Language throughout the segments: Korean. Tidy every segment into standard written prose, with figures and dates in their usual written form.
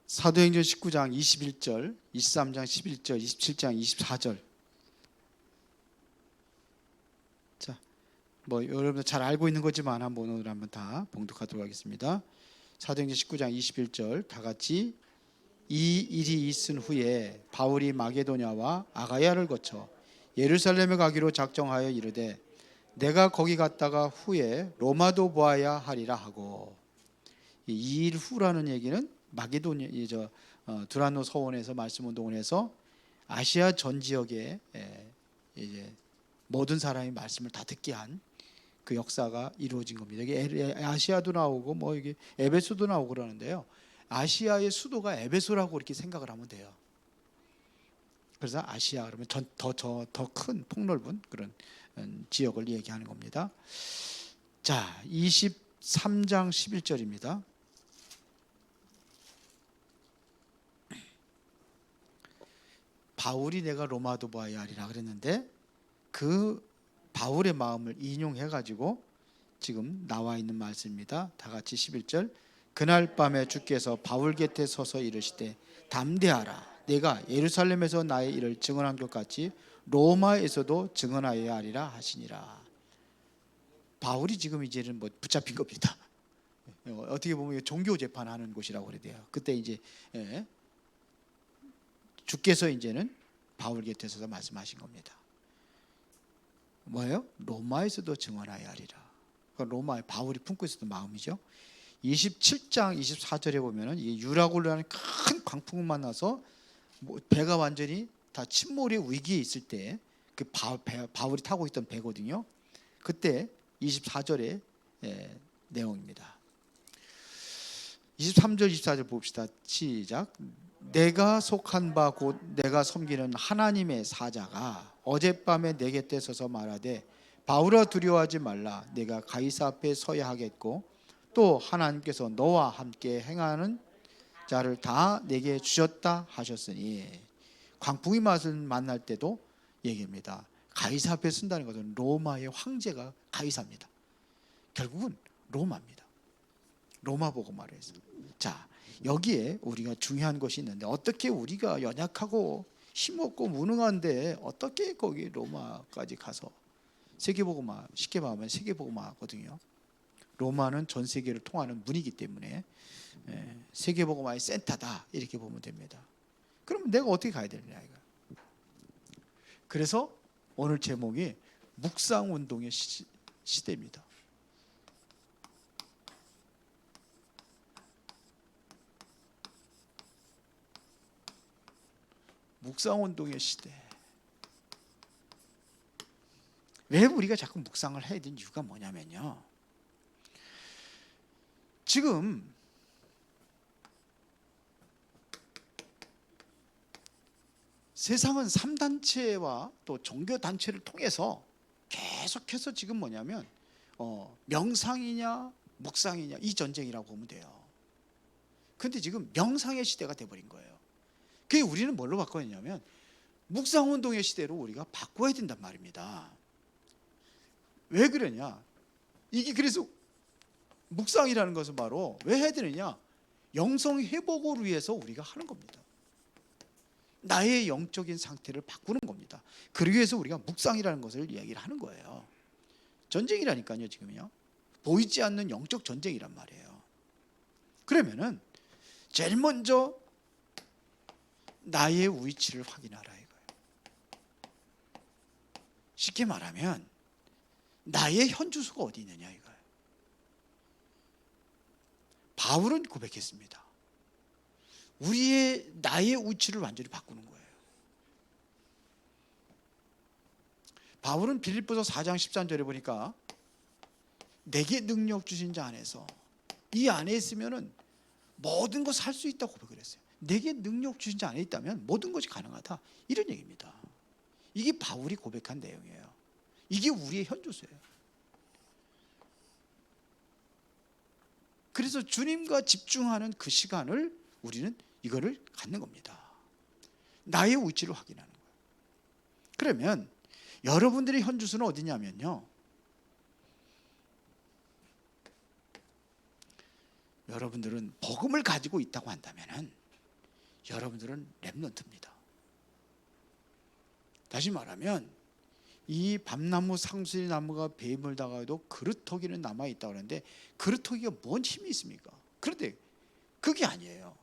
사도행전 19장 21절, 23장 11절, 27장 24절. 자, 여러분들 잘 알고 있는 거지만 오늘 한번 다 봉독하도록 하겠습니다. 사도행전 19장 21절 다 같이. 이 일이 있은 후에 바울이 마게도냐와 아가야를 거쳐 예루살렘에 가기로 작정하여 이르되 내가 거기 갔다가 후에 로마도 보아야 하리라 하고. 이 일 후라는 얘기는 마게도냐, 두란노 서원에서 말씀 운동을 해서 아시아 전 지역에 이제 모든 사람이 말씀을 다 듣게 한 그 역사가 이루어진 겁니다. 이게 아시아도 나오고 이게 에베소도 나오고 그러는데요. 아시아의 수도가 에베소라고 이렇게 생각을 하면 돼요. 그래서 아시아 그러면 더 큰 폭넓은 그런 지역을 얘기하는 겁니다. 자, 23장 11절입니다. 바울이 내가 로마도 보아야 하리라 그랬는데 그 바울의 마음을 인용해 가지고 지금 나와 있는 말씀입니다. 다 같이 11절. 그날 밤에 주께서 바울 곁에 서서 이르시되 담대하라. 내가 예루살렘에서 나의 일을 증언한 것 같이 로마에서도 증언하여야 하리라 하시니라. 바울이 지금 이제는 붙잡힌 겁니다. 어떻게 보면 종교 재판하는 곳이라고 그래야 돼요. 그때 이제 주께서 이제는 바울 곁에 서서 말씀하신 겁니다. 뭐예요? 로마에서도 증언하여야 하리라. 로마에 바울이 품고 있었던 마음이죠. 27장 24절에 보면은 이 유라굴라는 큰 광풍을 만나서 배가 완전히 다 침몰의 위기에 있을 때 그 바울이 타고 있던 배거든요. 그때 24절의 내용입니다. 23절 24절 봅시다. 시작. 내가 속한 바 곧 내가 섬기는 하나님의 사자가 어젯밤에 내 곁에 서서 말하되 바울아 두려워하지 말라. 내가 가이사 앞에 서야 하겠고 또 하나님께서 너와 함께 행하는 자를 다 내게 주셨다 하셨으니. 광풍이 만날 때도 얘기합니다. 가이사 앞에 쓴다는 것은 로마의 황제가 가이사입니다. 결국은 로마입니다. 로마 보고 말해서. 자, 여기에 우리가 중요한 것이 있는데 어떻게 우리가 연약하고 힘없고 무능한데 어떻게 거기 로마까지 가서 세계복음화, 쉽게 말하면 세계복음화거든요. 로마는 전 세계를 통하는 문이기 때문에 세계복음화의 센터다 이렇게 보면 됩니다. 그럼 내가 어떻게 가야 되느냐 이거. 그래서 오늘 제목이 묵상운동의 시대입니다. 묵상운동의 시대. 왜 우리가 자꾸 묵상을 해야 되는 이유가 뭐냐면요, 지금 세상은 3단체와 또 종교단체를 통해서 계속해서 지금 뭐냐면 명상이냐 묵상이냐 이 전쟁이라고 보면 돼요. 그런데 지금 명상의 시대가 돼버린 거예요. 그게 우리는 뭘로 바꿔야 되냐면 묵상운동의 시대로 우리가 바꿔야 된단 말입니다. 왜 그러냐, 이게 그래서 묵상이라는 것은 바로 왜 해야 되느냐, 영성 회복을 위해서 우리가 하는 겁니다. 나의 영적인 상태를 바꾸는 겁니다. 그러기 위해서 우리가 묵상이라는 것을 이야기를 하는 거예요. 전쟁이라니까요. 지금요 보이지 않는 영적 전쟁이란 말이에요. 그러면은 제일 먼저 나의 위치를 확인하라 이거예요. 쉽게 말하면 나의 현 주소가 어디 있느냐 이거예요. 바울은 고백했습니다. 나의 위치를 완전히 바꾸는 거예요. 바울은 빌립보서 4장 13절에 보니까 내게 능력 주신 자 안에서, 이 안에 있으면은 모든 것을 할 수 있다고 고백을 했어요. 내게 능력 주신 자 안에 있다면 모든 것이 가능하다 이런 얘기입니다. 이게 바울이 고백한 내용이에요. 이게 우리의 현 주소예요. 그래서 주님과 집중하는 그 시간을 우리는 이거를 갖는 겁니다. 나의 위치를 확인하는 거예요. 그러면 여러분들의 현 주소는 어디냐면요, 여러분들은 복음을 가지고 있다고 한다면은 여러분들은 렘넌트입니다. 다시 말하면 이 밤나무 상수리 나무가 베물다가도 그루터기는 남아있다고 하는데 그루터기가 뭔 힘이 있습니까? 그런데 그게 아니에요.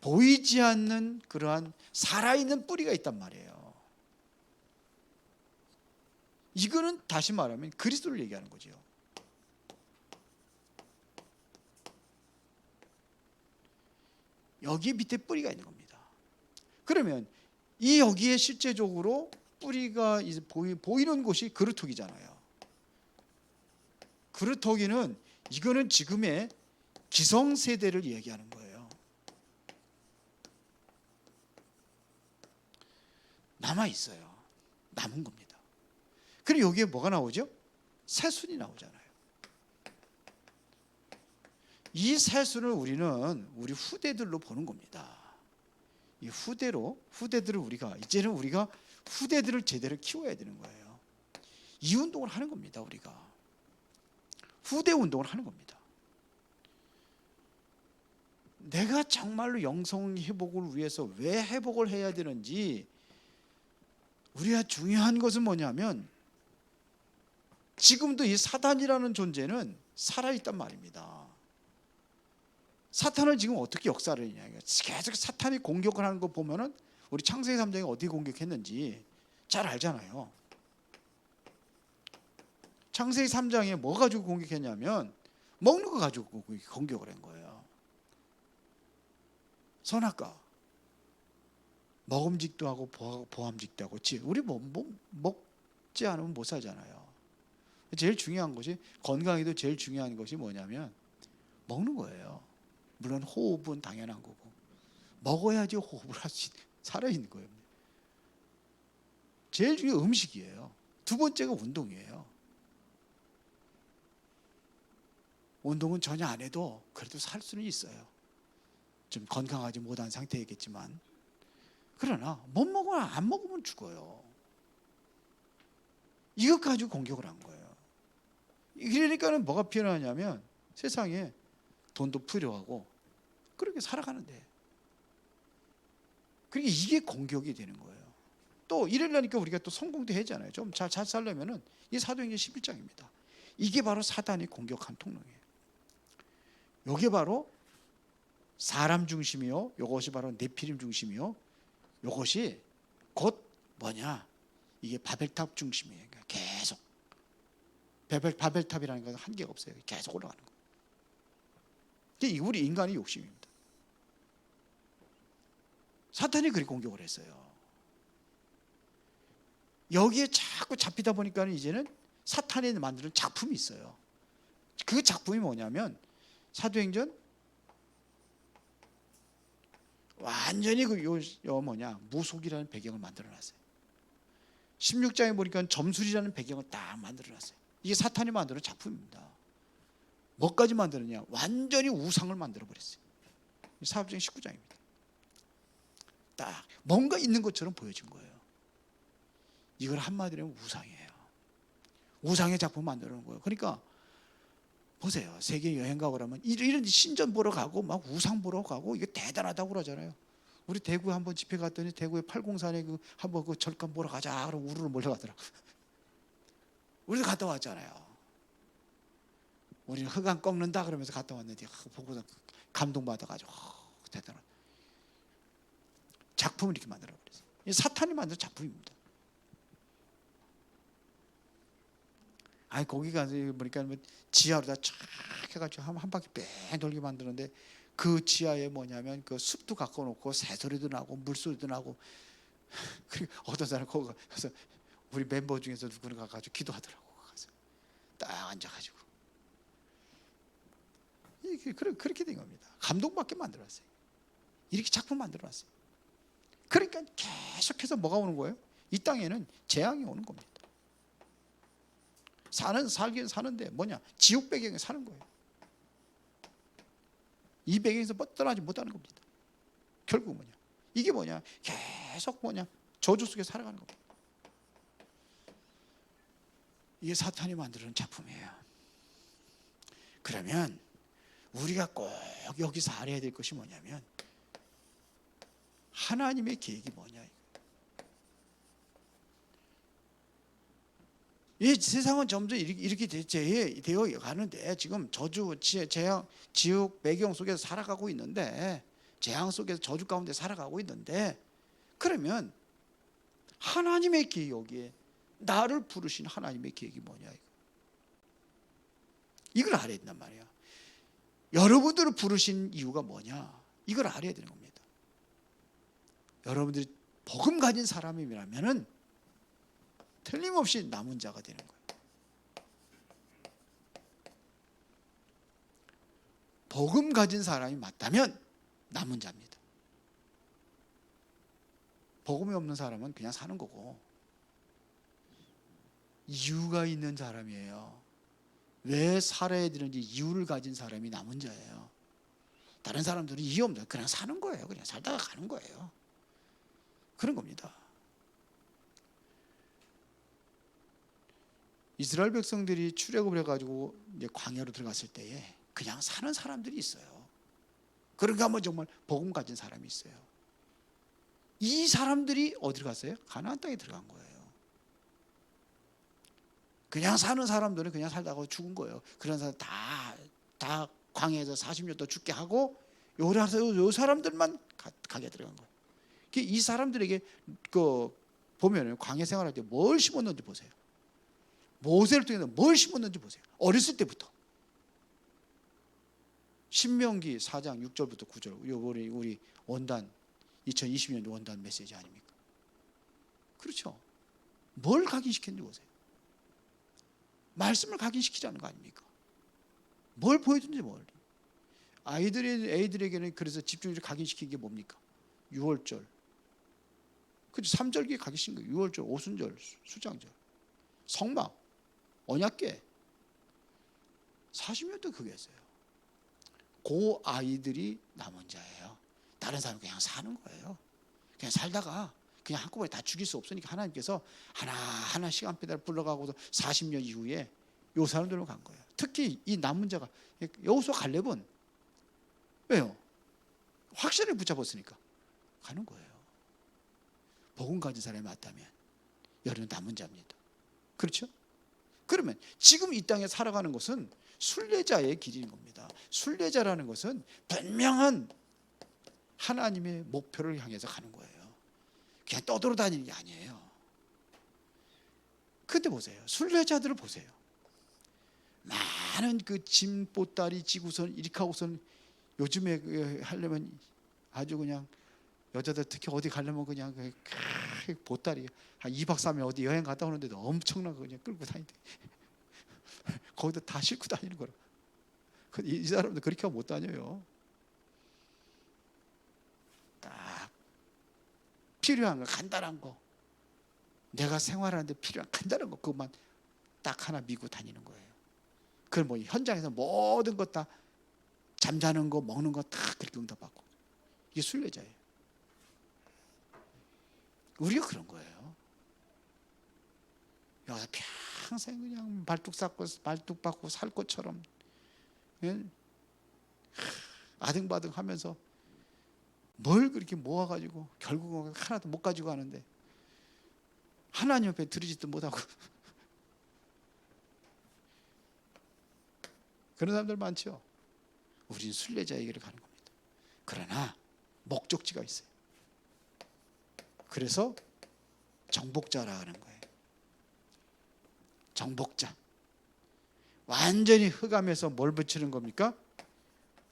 보이지 않는 그러한 살아있는 뿌리가 있단 말이에요. 이거는 다시 말하면 그리스도를 얘기하는 거죠. 여기 밑에 뿌리가 있는 겁니다. 그러면 이 여기에 실제적으로 뿌리가 보이는 곳이 그루터기잖아요. 그루터기는 이거는 지금의 기성세대를 얘기하는 거예요. 남아있어요. 남은 겁니다. 그리고 여기에 뭐가 나오죠? 새순이 나오잖아요. 이 새순을 우리는 우리 후대들로 보는 겁니다. 이 후대들을 우리가 이제는 우리가 후대들을 제대로 키워야 되는 거예요. 이 운동을 하는 겁니다. 우리가 후대 운동을 하는 겁니다. 내가 정말로 영성 회복을 위해서 왜 회복을 해야 되는지, 우리가 중요한 것은 뭐냐면 지금도 이 사단이라는 존재는 살아있단 말입니다. 사탄은 지금 어떻게 역사를 했냐, 계속 사탄이 공격을 하는 거 보면은 우리 창세기 3장에 어디 공격했는지 잘 알잖아요. 창세기 3장에 뭐 가지고 공격했냐면 먹는 거 가지고 공격을 한 거예요. 선악과 먹음직도 하고 보암직도 하고, 우리 먹지 않으면 못 살잖아요. 제일 중요한 것이, 건강에도 제일 중요한 것이 뭐냐면 먹는 거예요. 물론 호흡은 당연한 거고, 먹어야지 호흡을 할 수 살아있는 거예요. 제일 중요한 음식이에요. 두 번째가 운동이에요. 운동은 전혀 안 해도 그래도 살 수는 있어요. 좀 건강하지 못한 상태이겠지만, 그러나 못 먹으면 안 먹으면 죽어요. 이것 가지고 공격을 한 거예요. 그러니까는 뭐가 필요하냐면 세상에 돈도 필요하고 그렇게 살아가는데, 그러니까 이게 공격이 되는 거예요. 또 이러려니까 우리가 또 성공도 해야잖아요. 좀 잘 살려면은 이 사도행전 11장입니다. 이게 바로 사단이 공격한 통로예요. 이게 바로 사람 중심이요, 이것이 바로 네피림 중심이요, 이것이 곧 뭐냐, 이게 바벨탑 중심이에요. 그러니까 계속 바벨탑이라는 것은 한계가 없어요. 계속 올라가는 거예요. 이게 우리 인간의 욕심입니다. 사탄이 그렇게 공격을 했어요. 여기에 자꾸 잡히다 보니까 이제는 사탄이 만드는 작품이 있어요. 그 작품이 뭐냐면 사도행전 완전히 무속이라는 배경을 만들어놨어요. 16장에 보니까 점술이라는 배경을 딱 만들어놨어요. 이게 사탄이 만드는 작품입니다. 뭐까지 만드느냐, 완전히 우상을 만들어버렸어요. 사도행전 19장입니다. 딱 뭔가 있는 것처럼 보여진 거예요. 이걸 한마디로 하면 우상이에요. 우상의 작품 만드는 거예요. 그러니까 보세요. 세계 여행 가고 그러면 이런 신전 보러 가고 막 우상 보러 가고 이게 대단하다고 그러잖아요. 우리 대구에 한번 집회 갔더니 대구에 803에 한번 그 절간 보러 가자 그러고 우르르 몰려가더라고. 우리도 갔다 왔잖아요. 우리는 흑암 꺾는다 그러면서 갔다 왔는데 보고서 감동받아가지고 대단한 작품을 이렇게 만들어버렸어요. 사탄이 만든 작품입니다. 아니 거기 가서 보니까 지하로 다 쫙 해가지고 한 바퀴 뺑 돌게 만드는데, 그 지하에 뭐냐면 그 숲도 갖고 놓고 새소리도 나고 물소리도 나고, 그리고 어떤 사람 거기 가서 우리 멤버 중에서 누구는 가가지고 기도하더라고. 가서 딱 앉아가지고 그렇게 된 겁니다. 감동받게 만들었어요. 이렇게 작품 만들어놨어요. 그러니까 계속해서 뭐가 오는 거예요? 이 땅에는 재앙이 오는 겁니다. 살긴 사는데 뭐냐, 지옥 배경에 사는 거예요. 이 배경에서 떠나지 못하는 겁니다. 결국 뭐냐, 이게 뭐냐, 계속 저주 속에 살아가는 겁니다. 이게 사탄이 만드는 작품이에요. 그러면 우리가 꼭 여기서 알아야 될 것이 뭐냐면 하나님의 계획이 뭐냐. 이 세상은 점점 이렇게 되어 가는데 지금 저주, 재앙, 지옥 배경 속에서 살아가고 있는데, 재앙 속에서 저주 가운데 살아가고 있는데, 그러면 하나님의 계획이, 여기에 나를 부르신 하나님의 계획이 뭐냐, 이걸 알아야 된단 말이야. 여러분들을 부르신 이유가 뭐냐, 이걸 알아야 되는 겁니다. 여러분들이 복음 가진 사람이라면은 틀림없이 남은 자가 되는 거예요. 복음 가진 사람이 맞다면 남은 자입니다. 복음이 없는 사람은 그냥 사는 거고, 이유가 있는 사람이에요. 왜 살아야 되는지 이유를 가진 사람이 남은 자예요. 다른 사람들은 이유 없는, 그냥 사는 거예요. 그냥 살다가 가는 거예요. 그런 겁니다. 이스라엘 백성들이 출애굽을 해가지고 이제 광야로 들어갔을 때에 그냥 사는 사람들이 있어요. 그런가 하면 정말 복음 가진 사람이 있어요. 이 사람들이 어디로 갔어요? 가나안 땅에 들어간 거예요. 그냥 사는 사람들은 그냥 살다가 죽은 거예요. 그런 사람 다 광야에서 40년 더 죽게 하고 요 사람들만 가게 들어간 거예요. 이 사람들에게 보면 광야 생활할 때 뭘 심었는지 보세요. 모세를 통해서 뭘 심었는지 보세요. 어렸을 때부터. 신명기 4장 6절부터 9절, 우리 원단 2020년 원단 메시지 아닙니까? 그렇죠. 뭘 각인시켰는지 보세요. 말씀을 각인시키자는 거 아닙니까? 뭘 보여준지 뭘. 애들에게는 그래서 집중적으로 각인시킨 게 뭡니까? 6월절. 그렇죠. 3절기에 각인시킨 거예요. 6월절, 오순절, 수장절, 성막, 언약궤. 40년 동안 그게 했어요. 그 아이들이 남은 자예요. 다른 사람은 그냥 사는 거예요. 그냥 살다가 그냥 한꺼번에 다 죽일 수 없으니까 하나님께서 하나하나 시간표대로 불러가고도 40년 이후에 요 사람들로 간 거예요. 특히 이 남은 자가, 여호수아 갈렙은 왜요? 확실히 붙잡았으니까 가는 거예요. 복음 가진 사람이 맞다면 여러분 남은 자입니다. 그렇죠? 그러면 지금 이 땅에 살아가는 것은 순례자의 길인 겁니다. 순례자라는 것은 분명한 하나님의 목표를 향해서 가는 거예요. 그냥 떠돌아다니는 게 아니에요. 근데 보세요. 순례자들을 보세요. 많은 그 짐 보따리 지고선 이렇게 하고선, 요즘에 하려면 아주 그냥 여자들 특히 어디 가려면 그냥 그 보따리 한 2박 3일 어디 여행 갔다 오는데도 엄청나게 그냥 끌고 다니는데 거기다 다 싣고 다니는 거라. 이 사람들 그렇게 하면 못 다녀요. 딱 필요한 거, 간단한 거, 내가 생활하는데 필요한 간단한 거, 그것만 딱 하나 미고 다니는 거예요. 그럼 뭐 현장에서 모든 것 다, 잠자는 거, 먹는 거 다 그렇게 응답받고. 이게 순례자예요. 우리가 그런 거예요. 여기서 평생 그냥 말뚝 받고 살 것처럼 아등바등 하면서 뭘 그렇게 모아가지고 결국은 하나도 못 가지고 가는데, 하나님 앞에 들이지도 못하고 그런 사람들 많죠. 우리는 순례자의 길을 가는 겁니다. 그러나 목적지가 있어요. 그래서 정복자라 하는 거예요. 정복자. 완전히 흑암에서 뭘 비추는 겁니까?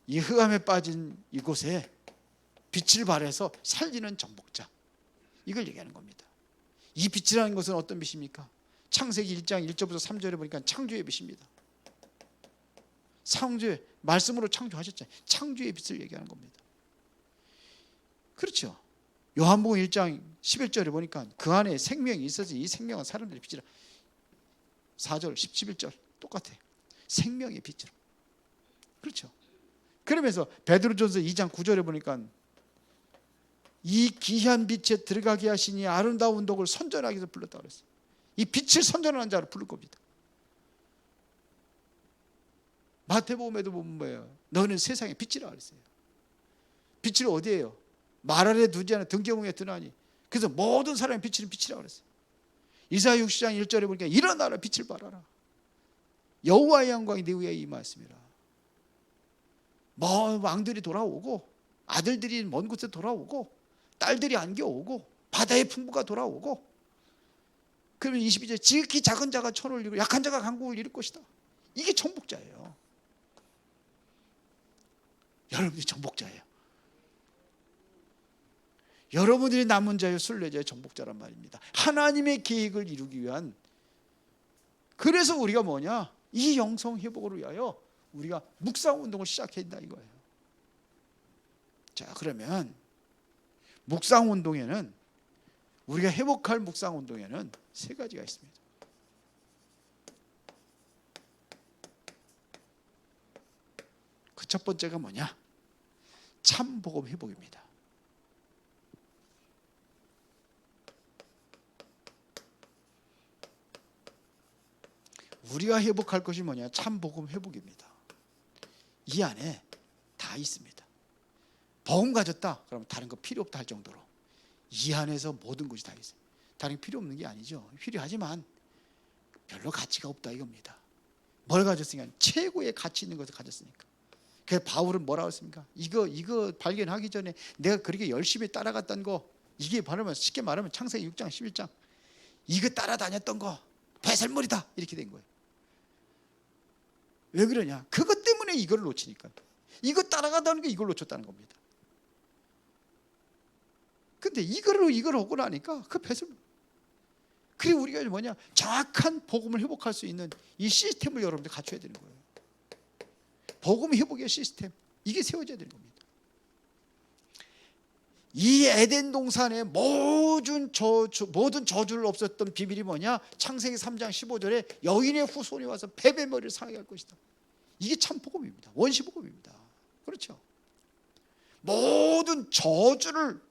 이 흑암에 빠진 이곳에 빛을 발해서 살리는 정복자. 이걸 얘기하는 겁니다. 이 빛이라는 것은 어떤 빛입니까? 창세기 1장 1절부터 3절에 보니까 창조의 빛입니다. 창조의 말씀으로 창조하셨잖아요. 창조의 빛을 얘기하는 겁니다. 그렇죠. 요한복음 1장 11절에 보니까 그 안에 생명이 있어서 이 생명은 사람들의 빛이라. 4절 11절 똑같아요. 생명의 빛이라. 그렇죠. 그러면서 베드로전서 2장 9절에 보니까 이 귀한 빛에 들어가게 하시니 아름다운 독을 선전하기 위해서 불렀다고 그랬어요. 이 빛을 선전하는 자로 부를 겁니다. 마태복음에도 보면 뭐예요? 너는 세상의 빛이라 그랬어요. 빛을 어디에요? 말 아래 두지 않아 등경에 드나니. 그래서 모든 사람의 빛은 빛이라 그랬어요. 이사야 60장 1절에 보니까 일어나라 빛을 발하라. 여호와의 영광이 네 위에 임하였습니다. 왕들이 돌아오고 아들들이 먼 곳에 돌아오고 딸들이 안겨오고 바다의 풍부가 돌아오고, 그러면 22절 지극히 작은 자가 천을 이루고 약한 자가 강국을 이룰 것이다. 이게 정복자예요. 여러분이 정복자예요. 여러분들이 남은 자요 순례자의 정복자란 말입니다. 하나님의 계획을 이루기 위한, 그래서 우리가 뭐냐, 이 영성 회복을 위하여 우리가 묵상 운동을 시작해야 된다 이거예요. 자, 그러면 묵상 운동에는, 우리가 회복할 묵상 운동에는 세 가지가 있습니다. 그 첫 번째가 뭐냐? 참 복음 회복입니다. 우리가 회복할 것이 뭐냐? 참 복음 회복입니다. 이 안에 다 있습니다. 복음 가졌다 그러면 다른 거 필요 없다 할 정도로 이 안에서 모든 것이 다 있어요. 다른 게 필요 없는 게 아니죠. 필요하지만 별로 가치가 없다 이겁니다. 뭘 가졌으니까? 최고의 가치 있는 것을 가졌으니까. 그래서 바울은 뭐라고 했습니까? 이거 발견하기 전에 내가 그렇게 열심히 따라갔던 거, 이게 바로 쉽게 말하면 창세기 6장 11장 이거 따라다녔던 거 배설물이다 이렇게 된 거예요. 왜 그러냐? 그것 때문에 이걸 놓치니까. 이거 따라가다는 게 이걸 놓쳤다는 겁니다. 근데 이걸 오고 나니까 그 배설물. 그리고 우리가 뭐냐? 정확한 복음을 회복할 수 있는 이 시스템을 여러분들 갖춰야 되는 거예요. 복음 회복의 시스템, 이게 세워져야 되는 겁니다. 이 에덴 동산의 모든 저주를 없었던 비밀이 뭐냐? 창세기 3장 15절에 여인의 후손이 와서 뱀의 머리를 상하게 할 것이다. 이게 참 복음입니다. 원시 복음입니다. 그렇죠? 모든 저주를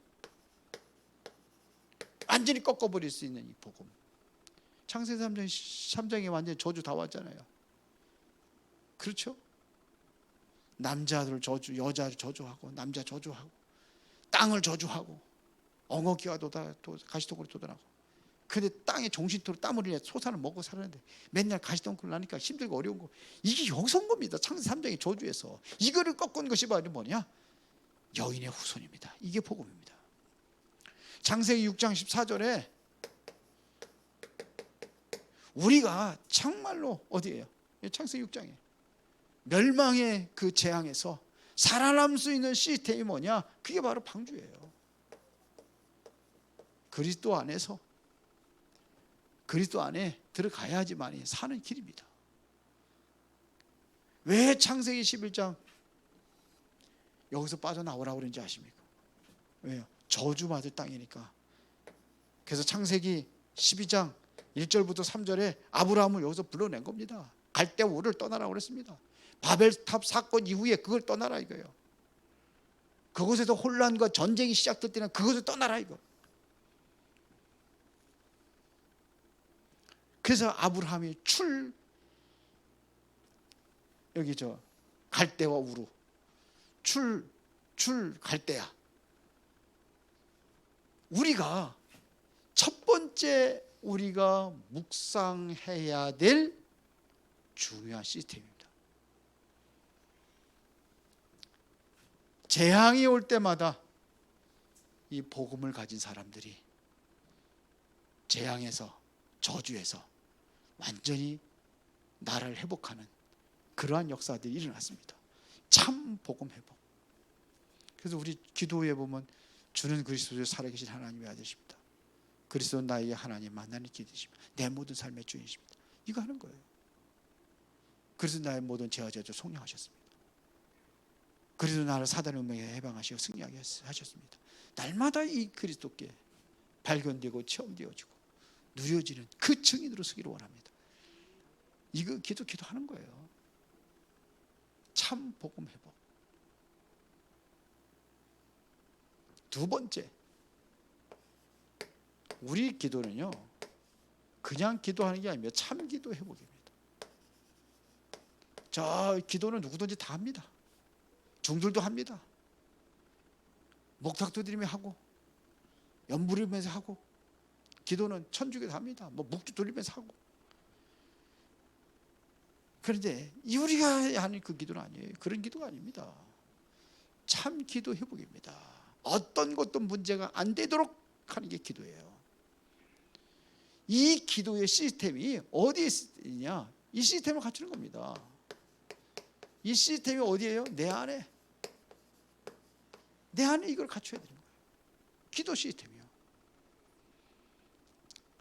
완전히 꺾어버릴 수 있는 이 복음. 창세기 3장에 완전히 저주 다 왔잖아요. 그렇죠? 남자들 저주, 여자를 저주하고, 남자 저주하고, 땅을 저주하고, 엉겅퀴가 가시덩굴이 돋아나고. 근데 땅에 정신토로 땀을 흘려 소산을 먹고 살았는데 맨날 가시덩굴 나니까 힘들고 어려운 거. 이게 여기서 온 겁니다. 창세기 3장의 저주에서. 이거를 꺾은 것이 바로 뭐냐? 여인의 후손입니다. 이게 복음입니다. 창세기 6장 14절에 우리가 정말로 어디예요? 창세기 6장에 멸망의 그 재앙에서 살아남을 수 있는 시스템이 뭐냐? 그게 바로 방주예요. 그리스도 안에 들어가야지만 사는 길입니다. 왜 창세기 11장 여기서 빠져나오라고 그런지 아십니까? 왜요? 저주받을 땅이니까. 그래서 창세기 12장 1절부터 3절에 아브라함을 여기서 불러낸 겁니다. 갈대아 우를 떠나라고 그랬습니다. 바벨탑 사건 이후에 그걸 떠나라 이거예요. 그곳에서 혼란과 전쟁이 시작될 때는 그것을 떠나라 이거. 그래서 아브라함이 여기 갈대와 우루 갈대야. 우리가 첫 번째 우리가 묵상해야 될 중요한 시스템입니다. 재앙이 올 때마다 이 복음을 가진 사람들이 재앙에서, 저주에서 완전히 나라를 회복하는 그러한 역사들이 일어났습니다. 참 복음 회복. 그래서 우리 기도에 보면 주는 그리스도의 살아계신 하나님의 아들이십니다. 그리스도 나의 하나님 만나는 길이십니다. 내 모든 삶의 주인이십니다. 이거 하는 거예요. 그래서 나의 모든 죄와 저주 속량하셨습니다. 그리스도 나를 사단의 운명에 해방하시고 승리하게 하셨습니다. 날마다 이 그리스도께 발견되고 체험되어지고 누려지는 그 증인으로 서기를 원합니다. 이거 기도하는 거예요. 참 복음 회복. 두 번째, 우리 기도는요 그냥 기도하는 게 아니라 참 기도 회복입니다. 저 기도는 누구든지 다 합니다. 중들도 합니다. 목탁도 드리며 하고, 연부리면서 하고, 기도는 천주교도 합니다. 뭐 묵주 돌리면서 하고. 그런데 우리가 하는 그 기도는 아니에요. 그런 기도가 아닙니다. 참 기도 회복입니다. 어떤 것도 문제가 안 되도록 하는 게 기도예요. 이 기도의 시스템이 어디에 있냐? 이 시스템을 갖추는 겁니다. 이 시스템이 어디예요? 내 안에. 내 안에 이걸 갖춰야 되는 거예요. 기도 시스템이요.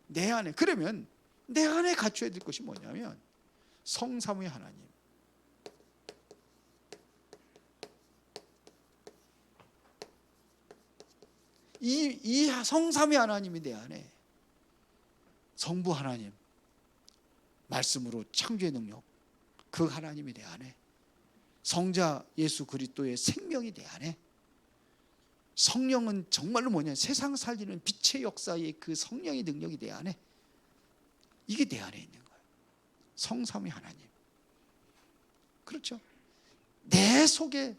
내 안에. 그러면 내 안에 갖춰야 될 것이 뭐냐면 성삼위 하나님. 이 성삼위 하나님이 내 안에, 성부 하나님, 말씀으로 창조의 능력, 그 하나님이 내 안에, 성자 예수 그리스도의 생명이 내 안에, 성령은 정말로 뭐냐, 세상 살리는 빛의 역사의 그 성령의 능력이 내 안에, 이게 내 안에 있는 거예요. 성삼위 하나님. 그렇죠? 내 속에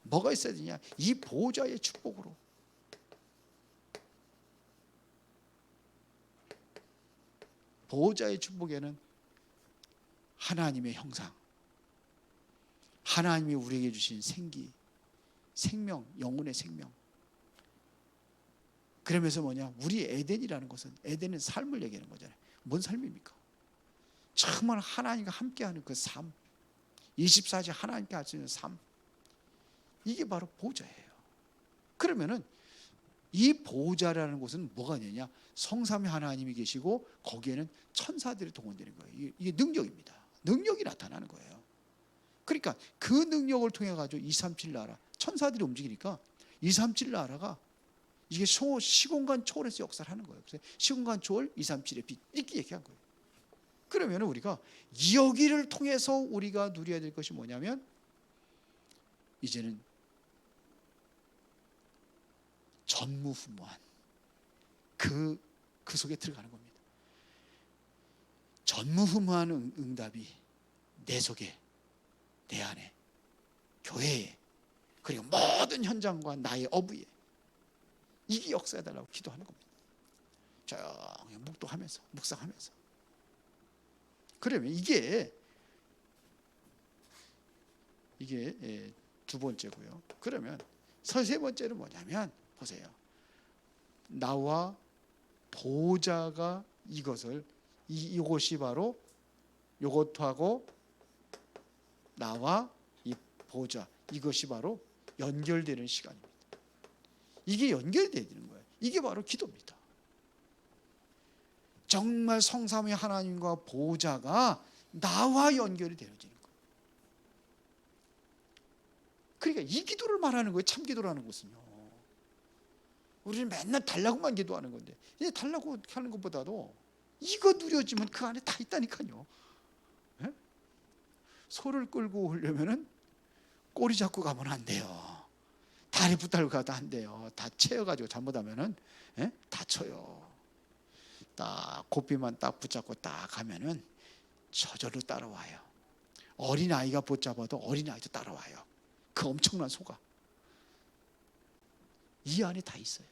뭐가 있어야 되냐? 이 보좌의 축복으로. 보호자의 축복에는 하나님의 형상, 하나님이 우리에게 주신 생기, 생명, 영혼의 생명. 그러면서 뭐냐, 우리 에덴이라는 것은, 에덴은 삶을 얘기하는 거잖아요. 뭔 삶입니까? 정말 하나님과 함께하는 그 삶, 24시간 하나님께 할 수 있는 삶, 이게 바로 보호자예요. 그러면은 이 보호자라는 곳은 뭐가 되냐? 성삼위 하나님이 계시고 거기에는 천사들이 동원되는 거예요. 이게 능력입니다. 능력이 나타나는 거예요. 그러니까 그 능력을 통해 가지고 237 나라, 천사들이 움직이니까 237 나라가 이게 시공간 초월에서 역사를 하는 거예요. 그래서 시공간 초월 237의 빛, 이렇게 얘기한 거예요. 그러면 우리가 여기를 통해서 우리가 누려야 될 것이 뭐냐면, 이제는 전무후무한 그 속에 들어가는 겁니다. 전무후무한 응답이 내 속에, 내 안에, 교회에, 그리고 모든 현장과 나의 어부에, 이게 역사해달라고 기도하는 겁니다. 조용히 묵도하면서, 묵상하면서. 그러면 이게 두 번째고요. 그러면 세 번째는 뭐냐면, 보세요. 나와 보호자가 이것을, 이것이 바로, 이것하고 나와 이 보호자, 이것이 바로 연결되는 시간입니다. 이게 연결되어야 되는 거예요. 이게 바로 기도입니다. 정말 성삼위 하나님과 보호자가 나와 연결이 되어지는 거예요. 그러니까 이 기도를 말하는 거예요. 참 기도라는 것은요. 우리는 맨날 달라고만 기도하는 건데, 이제 달라고 하는 것보다도 이거 누려지면 그 안에 다 있다니까요. 네? 소를 끌고 오려면은 꼬리 잡고 가면 안 돼요. 다리 붙들고 가도 안 돼요. 다 채여가지고 잘못하면은 다쳐요. 딱 고삐만 딱 붙잡고 딱 가면은 저절로 따라와요. 어린 아이가 붙잡아도 어린 아이도 따라와요. 그 엄청난 소가 이 안에 다 있어요.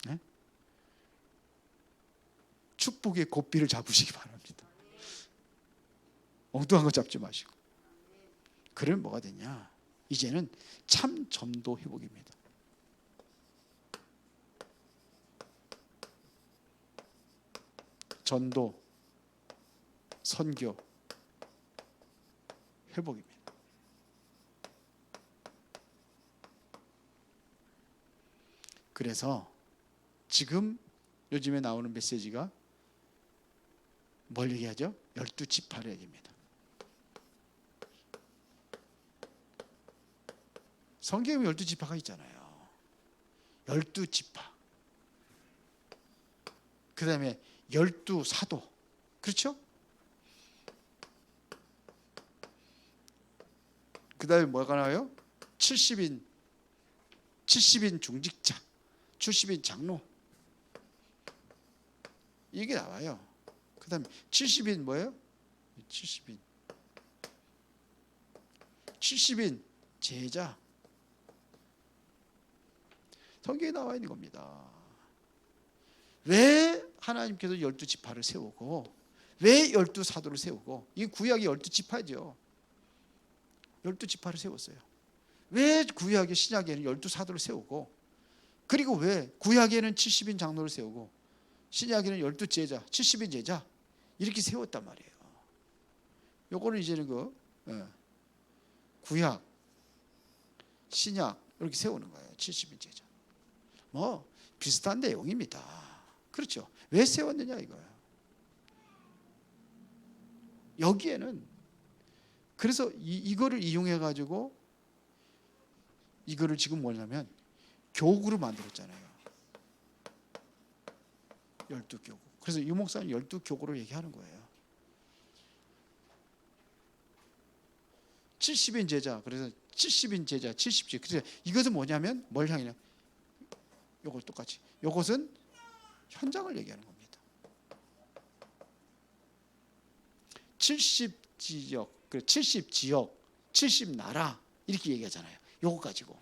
네? 축복의 고삐를 잡으시기 바랍니다. 엉뚱한 거 잡지 마시고. 그러면 뭐가 되냐? 이제는 참 전도 회복입니다. 전도, 선교, 회복입니다. 그래서 지금 요즘에 나오는 메시지가 뭘 얘기하죠? 12지파를 얘기합니다. 성경에 12지파가 있잖아요. 12지파. 그 다음에 12사도. 그렇죠? 그 다음에 뭐가 나와요? 70인 중직자, 70인 장로. 이게 나와요. 그 다음에 70인 뭐예요? 70인. 70인 제자. 성경에 나와 있는 겁니다. 왜 하나님께서 12지파를 세우고 왜 12사도를 세우고, 이 구약이 12지파죠. 12지파를 세웠어요. 왜 구약의 신약에는 12사도를 세우고, 그리고 왜 구약에는 70인 장로를 세우고 신약에는 12제자, 70인 제자 이렇게 세웠단 말이에요. 요거는 이제는 구약, 신약 이렇게 세우는 거예요. 70인 제자. 뭐 비슷한 내용입니다. 그렇죠. 왜 세웠느냐 이거예요. 여기에는 그래서 이거를 이용해 가지고 이거를 지금 뭐냐면 교구로 만들었잖아요. 12교구. 그래서 유 목사는 12교구로 얘기하는 거예요. 70인 제자. 그래서 70인 제자, 70제. 그래서 이것은 뭐냐면 뭘 향이냐? 요걸 똑같이. 요것은 현장을 얘기하는 겁니다. 70지역, 70지역, 70나라 이렇게 얘기하잖아요. 요거 가지고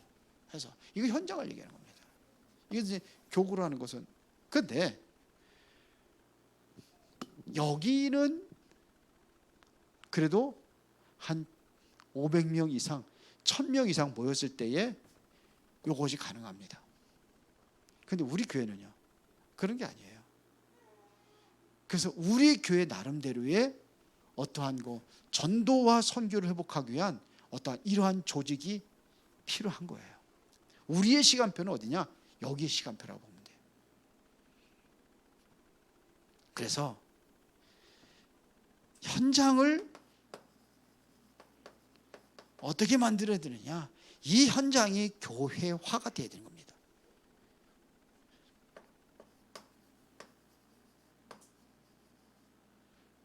해서 이거 현장을 얘기하는 겁니다. 이게 이제 교구로 하는 것은. 근데 여기는 그래도 한 500명 이상, 1000명 이상 모였을 때에 요것이 가능합니다. 근데 우리 교회는요, 그런 게 아니에요. 그래서 우리 교회 나름대로의 어떠한 전도와 선교를 회복하기 위한 어떠한 이러한 조직이 필요한 거예요. 우리의 시간표는 어디냐? 여기의 시간표라고 보면 돼요. 그래서 현장을 어떻게 만들어야 되느냐? 이 현장이 교회화가 되어야 되는 겁니다.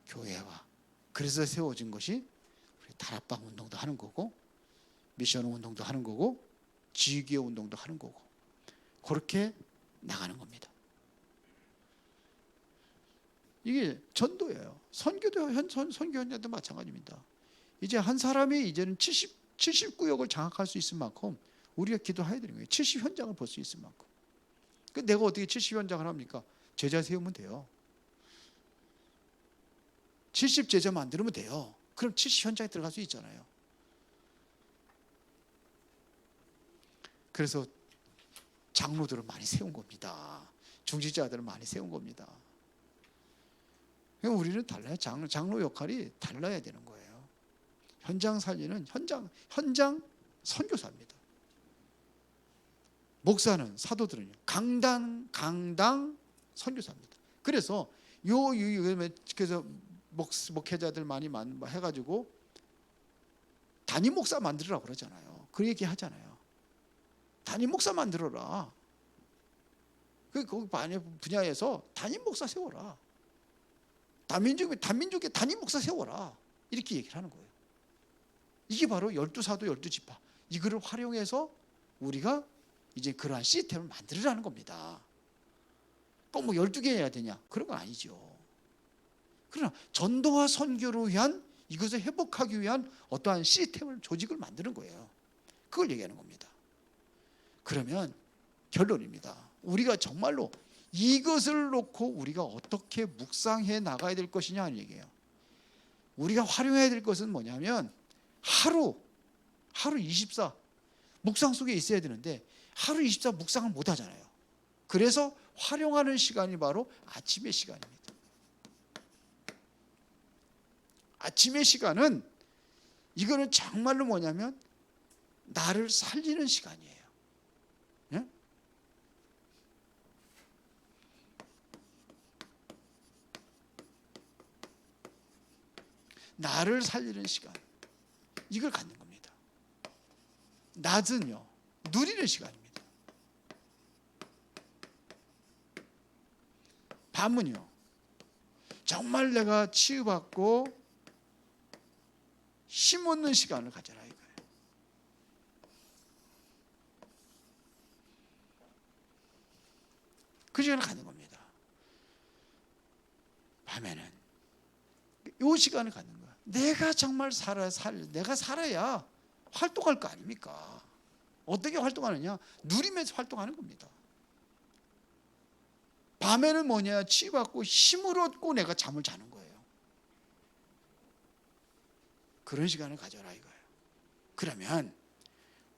교회화. 그래서 세워진 것이 다락방 운동도 하는 거고, 미션 운동도 하는 거고, 지휘교회 운동도 하는 거고, 그렇게 나가는 겁니다. 이게 전도예요. 선교도 선교 현장도 마찬가지입니다. 이제 한 사람이 이제는 70구역을 장악할 수 있을 만큼 우리가 기도해야 되는 거예요. 70현장을 볼 수 있을 만큼. 내가 어떻게 70현장을 합니까? 제자 세우면 돼요. 70제자 만들면 돼요. 그럼 70현장에 들어갈 수 있잖아요. 그래서 장로들을 많이 세운 겁니다. 중직자들을 많이 세운 겁니다. 우리는 달라요. 장로 역할이 달라야 되는 거예요. 현장 살리는 현장 선교사입니다. 목사는, 사도들은요, 강당 선교사입니다. 그래서 그래서 목회자들 많이 해가지고 단임 목사 만들으라고 그러잖아요. 그 얘기 하잖아요. 단임 목사 만들어라. 거기 분야에서 단임 목사 세워라. 단민족에 단임 목사 세워라. 이렇게 얘기를 하는 거예요. 이게 바로 12사도 12지파. 이거를 활용해서 우리가 이제 그러한 시스템을 만들으라는 겁니다. 꼭 12개 해야 되냐? 그런 건 아니죠. 그러나 전도와 선교를 위한, 이것을 회복하기 위한 어떠한 시스템을, 조직을 만드는 거예요. 그걸 얘기하는 겁니다. 그러면 결론입니다. 우리가 정말로 이것을 놓고 우리가 어떻게 묵상해 나가야 될 것이냐 하는 얘기예요. 우리가 활용해야 될 것은 뭐냐면 하루 24 묵상 속에 있어야 되는데 하루 24 묵상을 못 하잖아요. 그래서 활용하는 시간이 바로 아침의 시간입니다. 아침의 시간은 이거는 정말로 뭐냐면 나를 살리는 시간이에요. 예? 나를 살리는 시간, 이걸 갖는 겁니다. 낮은요, 누리는 시간입니다. 밤은요, 정말 내가 치유받고 힘없는 시간을 가져라 이거예요. 그 시간을 갖는 겁니다. 밤에는 이 시간을 갖는 거야. 내가 정말 내가 살아야 활동할 거 아닙니까? 어떻게 활동하느냐? 누리면서 활동하는 겁니다. 밤에는 뭐냐? 치유받고 힘을 얻고 내가 잠을 자는 거예요. 그런 시간을 가져라 이거예요. 그러면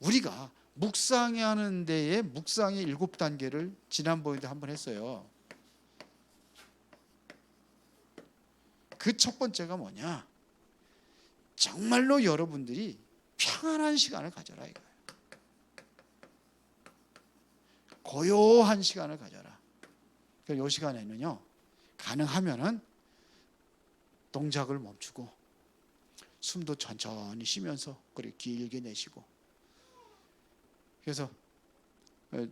우리가 묵상하는 데에 묵상의 7단계를 지난번에도 한번 했어요. 그 첫 번째가 뭐냐? 정말로 여러분들이 평안한 시간을 가져라 이거예요. 고요한 시간을 가져라. 이 시간에는요, 가능하면은 동작을 멈추고 숨도 천천히 쉬면서 그렇게 길게 내쉬고. 그래서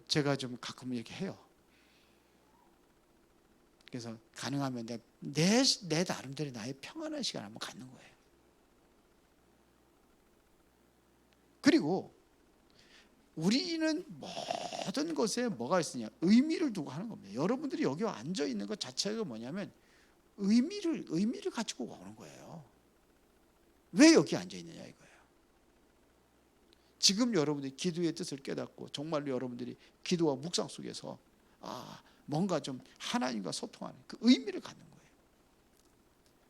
제가 좀 가끔 얘기해요. 그래서 가능하면 내 나름대로 나의 평안한 시간을 한번 갖는 거예요. 그리고 우리는 모든 것에 뭐가 있으냐? 의미를 두고 하는 겁니다. 여러분들이 여기 앉아 있는 것 자체가 뭐냐면 의미를 가지고 오는 거예요. 왜 여기 앉아 있느냐 이거예요. 지금 여러분들이 기도의 뜻을 깨닫고 정말로 여러분들이 기도와 묵상 속에서 뭔가 좀 하나님과 소통하는 그 의미를 갖는 거예요.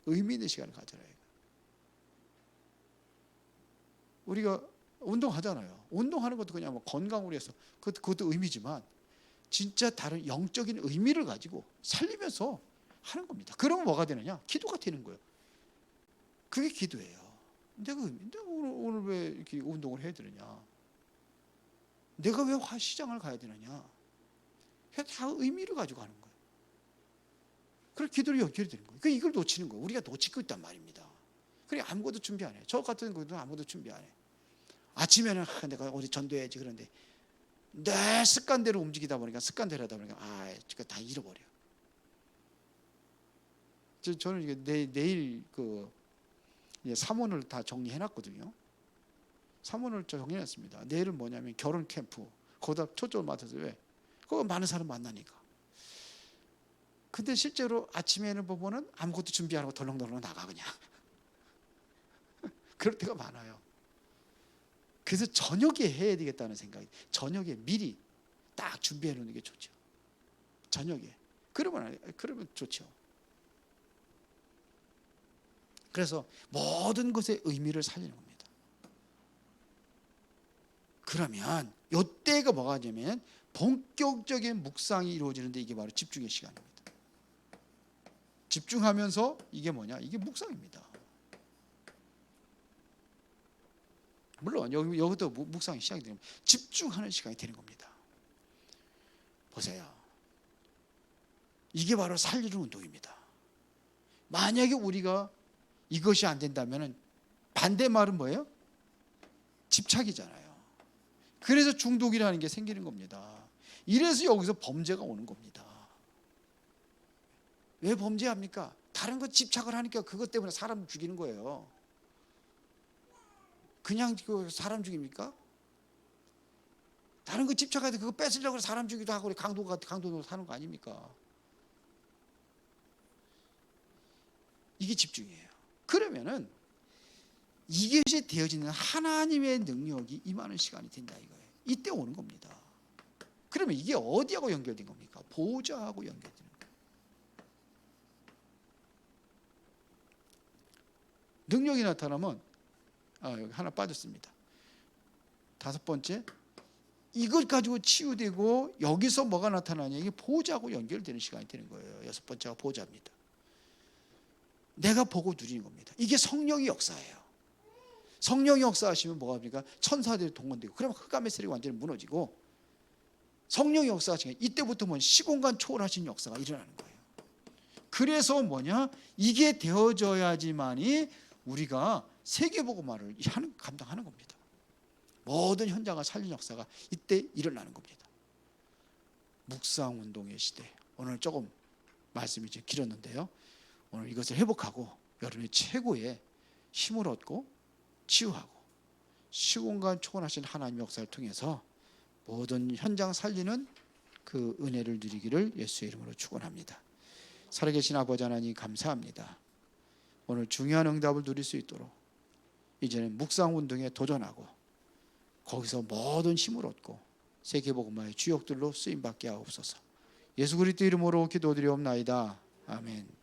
의미 있는 시간을 가져라 이거예요. 우리가 운동하잖아요. 운동하는 것도 그냥 뭐 건강을 위해서 그것도 의미지만 진짜 다른 영적인 의미를 가지고 살리면서 하는 겁니다. 그러면 뭐가 되느냐? 기도가 되는 거예요. 그게 기도예요. 내가 오늘 왜 이렇게 운동을 해야 되느냐? 내가 왜 시장을 가야 되느냐? 다 의미를 가지고 하는 거예요. 그래서 기도로 연결이 되는 거예요. 그러니까 이걸 놓치는 거예요. 우리가 놓치고 있단 말입니다. 그래 아무것도 준비 안 해요. 저 같은 것도 아무것도 준비 안 해요. 아침에는 내가 어디 전도해야지 그런데 내 습관대로 움직이다 보니까 습관대로 하다 보니까 다 잃어버려요. 저는 이게 내일 사문을 다 정리해놨거든요. 사문을 정리해놨습니다. 내일은 뭐냐면 결혼 캠프. 거기다 초점을 맞춰서 왜? 거기 많은 사람 만나니까. 근데 실제로 아침에는 보면은 아무것도 준비 안 하고 덜렁덜렁 나가 그냥. 그럴 때가 많아요. 그래서 저녁에 해야 되겠다는 생각이, 저녁에 미리 딱 준비해 놓는 게 좋죠. 저녁에. 그러면 좋죠. 그래서 모든 것의 의미를 살리는 겁니다. 그러면 이때가 뭐가 되냐면 본격적인 묵상이 이루어지는데 이게 바로 집중의 시간입니다. 집중하면서 이게 뭐냐? 이게 묵상입니다. 물론 여기도 묵상이 시작이 되면 집중하는 시간이 되는 겁니다. 보세요. 이게 바로 살리는 운동입니다. 만약에 우리가 이것이 안 된다면 반대말은 뭐예요? 집착이잖아요. 그래서 중독이라는 게 생기는 겁니다. 이래서 여기서 범죄가 오는 겁니다. 왜 범죄합니까? 다른 거 집착을 하니까 그것 때문에 사람 죽이는 거예요. 그냥 사람 죽입니까? 다른 거 집착하는데 그거 뺏으려고 사람 죽이기도 하고 강도로 사는 거 아닙니까? 이게 집중이에요. 그러면은 이것이 되어지는 하나님의 능력이 임하는 시간이 된다 이거예요. 이때 오는 겁니다. 그러면 이게 어디하고 연결된 겁니까? 보좌하고 연결되는 거예요. 능력이 나타나면 여기 하나 빠졌습니다. 5번째, 이걸 가지고 치유되고 여기서 뭐가 나타나냐? 이게 보좌하고 연결되는 시간이 되는 거예요. 6번째가 보좌입니다. 내가 보고 누리는 겁니다. 이게 성령의 역사예요. 성령이 역사하시면 뭐가 됩니까? 천사들이 동원되고 그러면 흑암의 세력이 완전히 무너지고 성령이 역사하시면 이때부터 시공간 초월하신 역사가 일어나는 거예요. 그래서 뭐냐? 이게 되어져야지만이 우리가 세계복음화를 감당하는 겁니다. 모든 현장을 살리는 역사가 이때 일어나는 겁니다. 묵상운동의 시대. 오늘 조금 말씀이 좀 길었는데요. 오늘 이것을 회복하고 여러분이 최고의 힘을 얻고 치유하고 시공간 초월하신 하나님의 역사를 통해서 모든 현장 살리는 그 은혜를 누리기를 예수의 이름으로 축원합니다. 살아계신 아버지 하나님 감사합니다. 오늘 중요한 응답을 누릴 수 있도록 이제는 묵상 운동에 도전하고 거기서 모든 힘을 얻고 세계복음화의 주역들로 쓰임받게 하옵소서. 예수 그리스도 이름으로 기도드리옵나이다. 아멘.